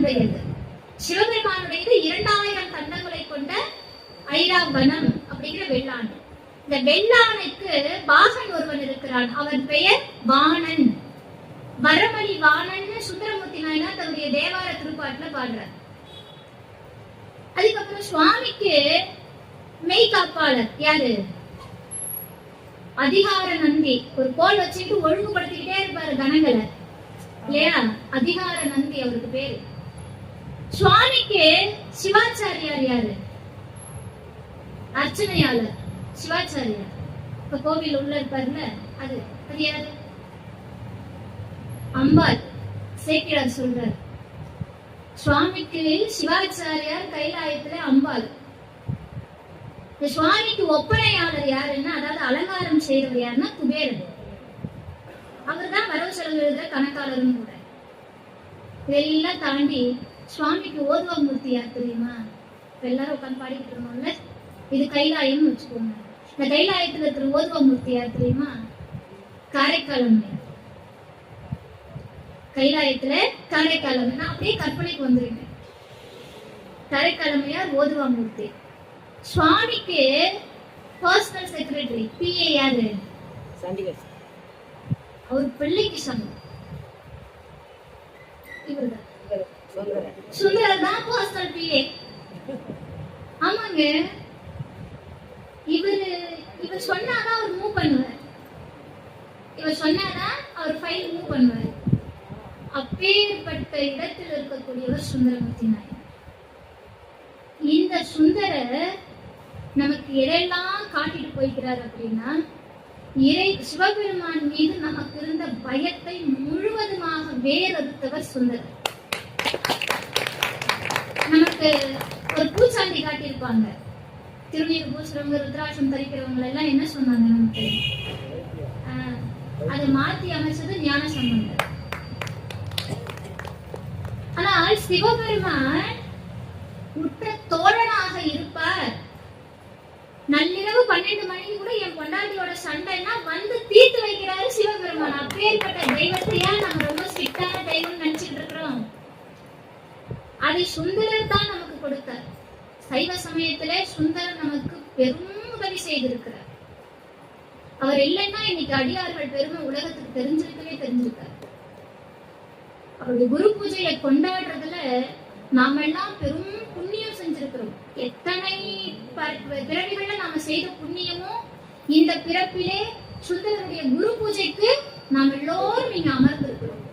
சிவபெருமானுடையது. சிவபெருமானுடையது 2000 தந்தங்களை கொண்ட ஐராவனம் அப்படிங்கிற வெள்ளான். இந்த வெள்ளானுக்கு பாகன் ஒருவன் இருக்கிறான். அவன் பெயர் வாணன். வரமணி வாணன் சுந்தரமூர்த்தி நாயனார் தன்னுடைய தேவார திருப்பாட்டுல பாடுறார். அதுக்கப்புறம் சுவாமிக்கு மெய் காப்பாளர் யாரு? அதிகார நந்தி. ஒரு கோல் வச்சுட்டு ஒழுங்குபடுத்திக்கிட்டே இருப்பாரு கணங்களை இல்லையா? அதிகார நந்தி அவருக்கு பேரு. சுவாமிக்கு சிவாச்சாரியார் யாரு? அர்ச்சனையாளர் சிவாச்சாரியார். இப்ப கோவில் உள்ள இருப்பாருல அது யாரு? அம்பாள். சேக்கிழார் சொல்றார், சுவாமிக்கு சிவாச்சாரியார், கைலாயத்துல அம்பாள். இந்த சுவாமிக்கு ஒப்பனையாளர் யாருன்னா, அதாவது அலங்காரம் செய்யறவர் யாருன்னா குபேரன். அவர் தான் வரவு செலவு எழுதுற கணக்காளரும் கூட. இதெல்லாம் தாண்டி சுவாமிக்கு ஓதுவாமூர்த்தி யார் தெரியுமா? எல்லாரும் உட்காந்து பாடிக்கிட்டு இருந்தோம்ல, இது கைலாயம்னு வச்சுக்கோங்க. இந்த கைலாயத்துல இருக்கிற ஓதுவாமூர்த்தி யார் தெரியுமா? காரைக்காலம். கைலாயத்துல காரைக்காலம் அப்படியே கற்பனைக்கு வந்துருங்க. காரைக்காலமையார் ஓதுவாமூர்த்தி. சுவாமிக்கு பர்சனல் செக்ரட்டரி பிஏ யாரு? அவர் பிள்ளைக்கு சமம். இவர்தான் சுந்தரர் தான் பர்சனல் பிஏ. ஆமாங்க, இவர் சொன்னாதான் அவர் மூவ் பண்ணுவார். இவர் சொன்னாதான் அவர் ஃபைல் மூவ் பண்ணுவார். அப்பேற்பட்ட இடத்தில் இருக்கக்கூடியவர் சுந்தரமூர்த்தி நாயனார். இந்த சுந்தரர் நமக்கு எதெல்லாம் காட்டிட்டு போய்கிறார் அப்படின்னா, சிவபெருமான் மீது நமக்கு இருந்த பயத்தை முழுவதுமாக வேறறுத்தவர் சுந்தரர். நமக்கு ஒரு பூச்சாண்டி காட்டியிருப்பாங்க. திருநீர் பூசுறவங்க, ருத்ராட்சம் தரிக்கிறவங்க எல்லாம் என்ன சொன்னாங்க நமக்கு? அதை மாற்றி அமைச்சது ஞான சம்பந்தர். ஆனால் சிவபெருமான் உற்ற தோழனாக இருப்பார். நள்ளிரவு 12 மணிக்கு கூட என் பொண்டாட்டியோட சண்டைன்னா வந்து தீர்த்து வைக்கிறாரு சிவபெருமான். அப்பேற்பட்ட தெய்வத்தையா நம்ம ரொம்ப ஸ்ட்ரிக்டான தெய்வம் நினைச்சிட்டு இருக்கிறோம். அதை சுந்தரர் தான் நமக்கு கொடுத்தார். சைவ சமயத்திலே சுந்தரர் நமக்கு பெரும் உதவி செய்திருக்கிறார். அவர் இல்லைன்னா இன்னைக்கு அடியார்கள் பெருமை உலகத்துக்கு தெரிஞ்சிருக்காரு. அவருடைய குரு பூஜையை கொண்டாடுறதுல நாம எல்லாம் பெரும் புண்ணியம் செஞ்சிருக்கிறோம். எத்தனை பிறவிகள்ல நாம செய்த புண்ணியமும் இந்த பிறப்பிலே சுந்தரருடைய குரு பூஜைக்கு நாம் எல்லோரும் இங்க அமர்ந்திருக்கிறோம்.